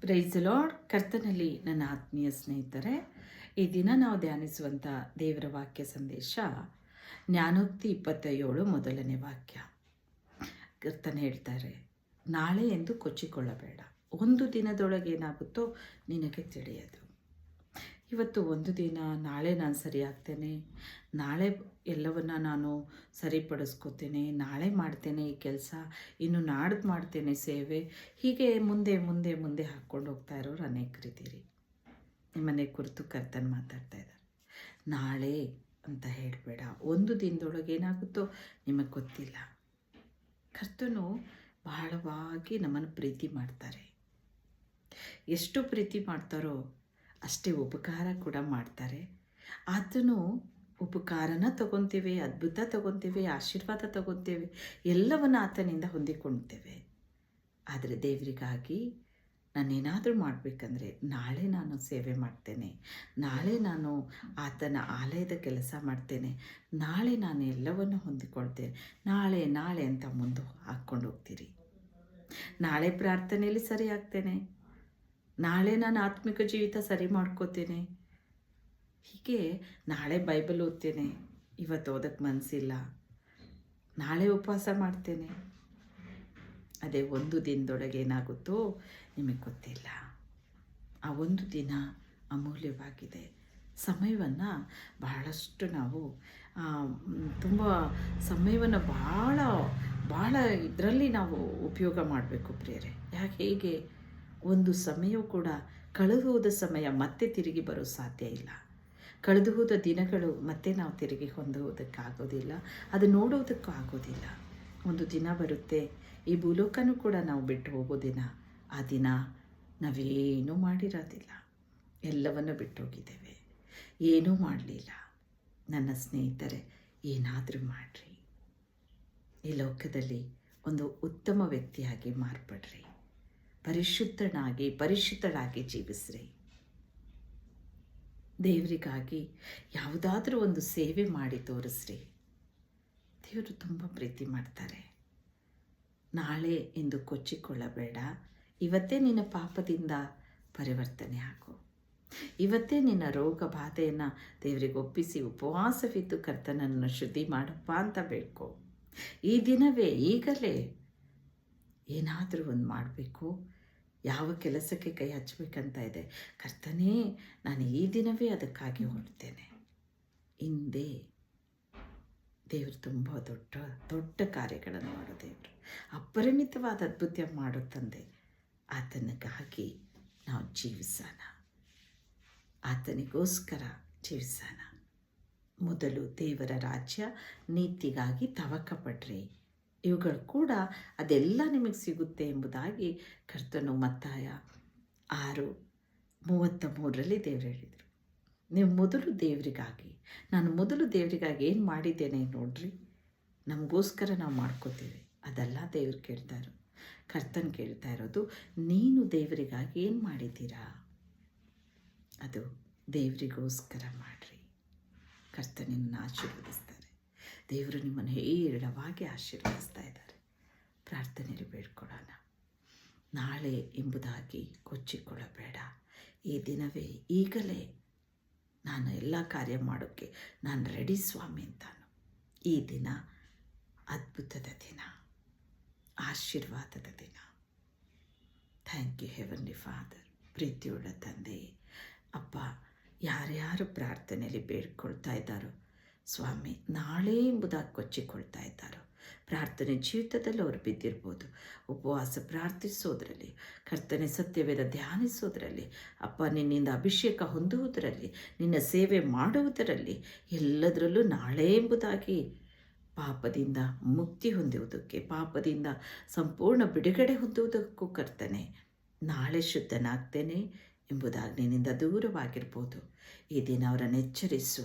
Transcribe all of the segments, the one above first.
Price lord. ಕರ್ತನಲ್ಲಿ ನನ್ನ ಆತ್ಮೀಯ ಸ್ನೇಹಿತರೆ, ಈ ದಿನ ನಾವು ಧ್ಯಾನಿಸುವಂಥ ದೇವರ ವಾಕ್ಯ ಸಂದೇಶ ಜ್ಞಾನೋಕ್ತಿ 27 ಮೊದಲನೇ ವಾಕ್ಯ. ಕರ್ತನ ಹೇಳ್ತಾರೆ, ನಾಳೆ ಎಂದು ಕೊಚ್ಚಿಕೊಳ್ಳಬೇಡ, ಒಂದು ದಿನದೊಳಗೆ ಏನಾಗುತ್ತೋ ನಿನಗೆ ತಿಳಿಯದು. ಇವತ್ತು ಒಂದು ದಿನ, ನಾಳೆ ನಾನು ಸರಿಯಾಗ್ತೇನೆ, ನಾಳೆ ಎಲ್ಲವನ್ನ ನಾನು ಸರಿಪಡಿಸ್ಕೋತೇನೆ, ನಾಳೆ ಮಾಡ್ತೇನೆ ಈ ಕೆಲಸ, ಇನ್ನು ನಾಡ್ದು ಮಾಡ್ತೇನೆ ಸೇವೆ, ಹೀಗೆ ಮುಂದೆ ಮುಂದೆ ಮುಂದೆ ಹಾಕ್ಕೊಂಡು ಹೋಗ್ತಾ ಇರೋರು ಅನೇಕರಿದ್ದೀರಿ. ನಿಮ್ಮನೆ ಕುರಿತು ಕರ್ತನ ಮಾತಾಡ್ತಾ ಇದ್ದಾರೆ. ನಾಳೆ ಅಂತ ಹೇಳಬೇಡ, ಒಂದು ದಿನದೊಳಗೆ ಏನಾಗುತ್ತೋ ನಿಮಗೆ ಗೊತ್ತಿಲ್ಲ. ಕರ್ತನು ಬಹಳವಾಗಿ ನಮ್ಮನ್ನು ಪ್ರೀತಿ ಮಾಡ್ತಾರೆ. ಎಷ್ಟು ಪ್ರೀತಿ ಮಾಡ್ತಾರೋ ಅಷ್ಟೇ ಉಪಕಾರ ಕೂಡ ಮಾಡ್ತಾರೆ. ಆತನು ಉಪಕಾರನ ತಗೊತೇವೆ, ಅದ್ಭುತ ತಗೊತೇವೆ, ಆಶೀರ್ವಾದ ತಗೊತೇವೆ, ಎಲ್ಲವನ್ನು ಆತನಿಂದ ಹೊಂದಿಕೊಳ್ತೇವೆ. ಆದರೆ ದೇವರಿಗಾಗಿ ನಾನೇನಾದರೂ ಮಾಡಬೇಕಂದ್ರೆ, ನಾಳೆ ನಾನು ಸೇವೆ ಮಾಡ್ತೇನೆ, ನಾಳೆ ನಾನು ಆತನ ಆಲಯದ ಕೆಲಸ ಮಾಡ್ತೇನೆ, ನಾಳೆ ನಾನು ಎಲ್ಲವನ್ನು ಹೊಂದಿಕೊಳ್ತೇನೆ, ನಾಳೆ ನಾಳೆ ಅಂತ ಮುಂದೆ ಹಾಕ್ಕೊಂಡು ಹೋಗ್ತೀರಿ. ನಾಳೆ ಪ್ರಾರ್ಥನೆಯಲ್ಲಿ ಸರಿ ಆಗ್ತೇನೆ, ನಾಳೆ ನಾನು ಆತ್ಮಿಕ ಜೀವಿತ ಸರಿ ಮಾಡ್ಕೋತೇನೆ, ಹೀಗೆ ನಾಳೆ ಬೈಬಲ್ ಓದ್ತೇನೆ, ಇವತ್ತು ಓದಕ್ಕೆ ಮನಸ್ಸಿಲ್ಲ, ನಾಳೆ ಉಪವಾಸ ಮಾಡ್ತೇನೆ. ಅದೇ ಒಂದು ದಿನದೊಳಗೆ ಏನಾಗುತ್ತೋ ನಿಮಗೆ ಗೊತ್ತಿಲ್ಲ. ಆ ಒಂದು ದಿನ ಅಮೂಲ್ಯವಾಗಿದೆ. ಸಮಯವನ್ನು ಬಹಳಷ್ಟು ನಾವು ತುಂಬ ಸಮಯವನ್ನು ಭಾಳ ಇದರಲ್ಲಿ ನಾವು ಉಪಯೋಗ ಮಾಡಬೇಕು ಪ್ರಿಯರೇ. ಹೇಗೆ ಒಂದು ಸಮಯವೂ ಕೂಡ ಕಳೆದು ಹೋದ ಸಮಯ ಮತ್ತೆ ತಿರುಗಿ ಬರೋ ಸಾಧ್ಯ ಇಲ್ಲ. ಕಳೆದು ಹೋದ ದಿನಗಳು ಮತ್ತೆ ನಾವು ತಿರುಗಿ ಹೊಂದುವುದಕ್ಕಾಗೋದಿಲ್ಲ, ಅದು ನೋಡೋದಕ್ಕೂ ಆಗೋದಿಲ್ಲ. ಒಂದು ದಿನ ಬರುತ್ತೆ, ಈ ಭೂಲೋಕನೂ ಕೂಡ ನಾವು ಬಿಟ್ಟು ಹೋಗೋ ದಿನ. ಆ ದಿನ ನಾವೇನೂ ಮಾಡಿರೋದಿಲ್ಲ, ಎಲ್ಲವನ್ನು ಬಿಟ್ಟು ಹೋಗಿದ್ದೇವೆ, ಏನೂ ಮಾಡಲಿಲ್ಲ. ನನ್ನ ಸ್ನೇಹಿತರೆ, ಏನಾದರೂ ಮಾಡಿರಿ, ಈ ಲೋಕದಲ್ಲಿ ಒಂದು ಉತ್ತಮ ವ್ಯಕ್ತಿಯಾಗಿ ಮಾರ್ಪಡ್ರಿ, ಪರಿಶುದ್ಧಳಾಗಿ ಜೀವಿಸ್ರಿ. ದೇವರಿಗಾಗಿ ಯಾವುದಾದ್ರೂ ಒಂದು ಸೇವೆ ಮಾಡಿ ತೋರಿಸ್ರಿ. ದೇವರು ತುಂಬ ಪ್ರೀತಿ ಮಾಡ್ತಾರೆ. ನಾಳೆ ಎಂದು ಕೊಚ್ಚಿಕೊಳ್ಳಬೇಡ, ಇವತ್ತೇ ನಿನ್ನ ಪಾಪದಿಂದ ಪರಿವರ್ತನೆ ಆಗು. ಇವತ್ತೇ ನಿನ್ನ ರೋಗ ಬಾಧೆಯನ್ನು ದೇವರಿಗೆ ಒಪ್ಪಿಸಿ ಉಪವಾಸವಿದ್ದು ಕರ್ತನನ್ನು ಶುದ್ಧಿ ಮಾಡಪ್ಪ ಅಂತ ಬೇಡ್ಕೊ. ಈ ದಿನವೇ, ಈಗಲೇ ಏನಾದರೂ ಒಂದು ಮಾಡಬೇಕು, ಯಾವ ಕೆಲಸಕ್ಕೆ ಕೈ ಹಚ್ಚಬೇಕಂತ ಇದೆ, ಕರ್ತನೇ ನಾನು ಈ ದಿನವೇ ಅದಕ್ಕಾಗಿ ಹೊರಡ್ತೇನೆ. ಹಿಂದೆ ದೇವರು ತುಂಬ ದೊಡ್ಡ ದೊಡ್ಡ ಕಾರ್ಯಗಳನ್ನು ಮಾಡೋ ದೇವರು, ಅಪರಿಮಿತವಾದ ಅದ್ಭುತ ಮಾಡೋ ತಂದೆ. ಆತನಿಗಾಗಿ ನಾವು ಜೀವಿಸೋಣ, ಆತನಿಗೋಸ್ಕರ ಜೀವಿಸೋಣ. ಮೊದಲು ದೇವರ ರಾಜ್ಯ ನೀತಿಗಾಗಿ ತವಕಪಡ್ರಿ, ಇವುಗಳು ಕೂಡ ಅದೆಲ್ಲ ನಿಮಗೆ ಸಿಗುತ್ತೆ ಎಂಬುದಾಗಿ ಕರ್ತನು ಮತ್ತಾಯ 6:33 ದೇವರು ಹೇಳಿದರು. ನೀವು ಮೊದಲು ದೇವರಿಗಾಗಿ, ನಾನು ಮೊದಲು ದೇವರಿಗಾಗಿ ಏನು ಮಾಡಿದ್ದೇನೆ ನೋಡ್ರಿ, ನಮಗೋಸ್ಕರ ನಾವು ಮಾಡ್ಕೋತೀವಿ, ಅದೆಲ್ಲ ದೇವ್ರು ಕೇಳ್ತಾ ಇರೋದು. ಕರ್ತನ್ ಕೇಳ್ತಾ ಇರೋದು, ನೀನು ದೇವರಿಗಾಗಿ ಏನು ಮಾಡಿದ್ದೀರಾ, ಅದು ದೇವರಿಗೋಸ್ಕರ ಮಾಡಿರಿ. ಕರ್ತನನ್ನು ಆಶೀರ್ವದಿಸ್ತಾರೆ. ದೇವರು ನಿಮ್ಮನ್ನು ಹೇರಳವಾಗಿ ಆಶೀರ್ವದಿಸ್ತಾ ಇದ್ದಾರೆ. ಪ್ರಾರ್ಥನೆಯಲ್ಲಿ ಬೇಡ್ಕೊಳ್ಳೋಣ. ನಾಳೆ ಎಂಬುದಾಗಿ ಕೊಚ್ಚಿಕೊಳ್ಳಬೇಡ, ಈ ದಿನವೇ, ಈಗಲೇ ನಾನು ಎಲ್ಲ ಕಾರ್ಯ ಮಾಡೋಕ್ಕೆ ನಾನು ರೆಡಿ ಸ್ವಾಮಿ ಅಂತಾನು. ಈ ದಿನ ಅದ್ಭುತದ ದಿನ, ಆಶೀರ್ವಾದದ ದಿನ. Thank you heavenly father. ಪ್ರೀತಿಯುಳ್ಳ ತಂದೆ, ಅಪ್ಪ, ಯಾರ್ಯಾರು ಪ್ರಾರ್ಥನೆಯಲ್ಲಿ ಬೇಡ್ಕೊಳ್ತಾ ಇದ್ದಾರೋ ಸ್ವಾಮಿ, ನಾಳೆ ಎಂಬುದಾಗಿ ಕೊಚ್ಚಿಕೊಳ್ತಾ ಇದ್ದಾರೋ, ಪ್ರಾರ್ಥನೆ ಜೀವಿತದಲ್ಲಿ ಅವರು ಬಿದ್ದಿರ್ಬೋದು, ಉಪವಾಸ ಪ್ರಾರ್ಥಿಸೋದ್ರಲ್ಲಿ, ಕರ್ತನೆ ಸತ್ಯವೇದ ಧ್ಯಾನಿಸೋದ್ರಲ್ಲಿ, ಅಪ್ಪ ನಿನ್ನಿಂದ ಅಭಿಷೇಕ ಹೊಂದುವುದರಲ್ಲಿ, ನಿನ್ನ ಸೇವೆ ಮಾಡುವುದರಲ್ಲಿ, ಎಲ್ಲದರಲ್ಲೂ ನಾಳೆ ಎಂಬುದಾಗಿ ಪಾಪದಿಂದ ಮುಕ್ತಿ ಹೊಂದುವುದಕ್ಕೆ, ಪಾಪದಿಂದ ಸಂಪೂರ್ಣ ಬಿಡುಗಡೆ ಹೊಂದುವುದಕ್ಕೂ ಕರ್ತನೆ ನಾಳೆ ಶುದ್ಧನಾಗ್ತೇನೆ ಎಂಬುದಾಗಿ ನಿನ್ನಿಂದ ದೂರವಾಗಿರ್ಬೋದು. ಈ ದಿನ ಅವರನ್ನು ಎಚ್ಚರಿಸು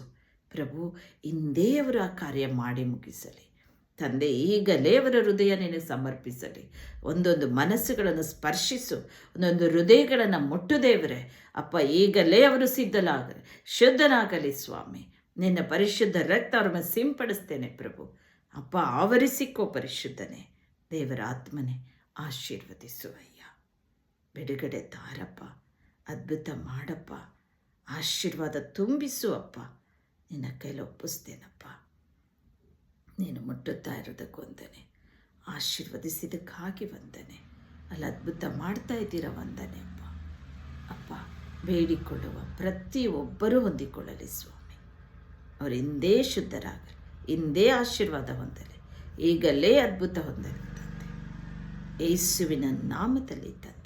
ಪ್ರಭು. ಇಂದೇ ಅವರು ಆ ಕಾರ್ಯ ಮಾಡಿ ಮುಗಿಸಲಿ ತಂದೆ. ಈಗಲೇ ಅವರ ಹೃದಯ ನಿನಗೆ ಸಮರ್ಪಿಸಲಿ. ಒಂದೊಂದು ಮನಸ್ಸುಗಳನ್ನು ಸ್ಪರ್ಶಿಸು, ಒಂದೊಂದು ಹೃದಯಗಳನ್ನು ಮುಟ್ಟು ದೇವರೇ. ಅಪ್ಪ, ಈಗಲೇ ಅವರು ಶುದ್ಧನಾಗಲಿ ಸ್ವಾಮಿ. ನಿನ್ನ ಪರಿಶುದ್ಧ ರಕ್ತ ಅವ್ರ ಮೇಲೆ ಸಿಂಪಡಿಸ್ತೇನೆ ಪ್ರಭು. ಅಪ್ಪ, ಆವರಿಸಿಕೋ ಪರಿಶುದ್ಧನೇ. ದೇವರ ಆತ್ಮನೇ ಆಶೀರ್ವದಿಸುವಯ್ಯ. ಬಿಡುಗಡೆ ತಾರಪ್ಪ, ಅದ್ಭುತ ಮಾಡಪ್ಪ, ಆಶೀರ್ವಾದ ತುಂಬಿಸು ಅಪ್ಪ. ನಿನ್ನ ಕೈಲಿ ಒಪ್ಪಿಸ್ತೇನಪ್ಪ. ನೀನು ಮುಟ್ಟುತ್ತಾ ಇರೋದಕ್ಕೆ ವಂದನೆ, ಆಶೀರ್ವದಿಸಿದ್ದಕ್ಕಾಗಿ ವಂದನೆ, ಅಲ್ಲಿ ಅದ್ಭುತ ಮಾಡ್ತಾ ಇದ್ದೀರ ವಂದನೆ ಅಪ್ಪ. ಅಪ್ಪ, ಬೇಡಿಕೊಳ್ಳುವ ಪ್ರತಿಯೊಬ್ಬರೂ ಹೊಂದಿಕೊಳ್ಳಲಿ ಸ್ವಾಮಿ. ಅವರು ಹಿಂದೇ ಶುದ್ಧರಾಗಲಿ, ಹಿಂದೇ ಆಶೀರ್ವಾದ ಹೊಂದಲಿ, ಈಗಲೇ ಅದ್ಭುತ ಹೊಂದಲಿ ತಂದೆ. ಯೇಸುವಿನ ನಾಮದಲ್ಲಿ ತಂದೆ.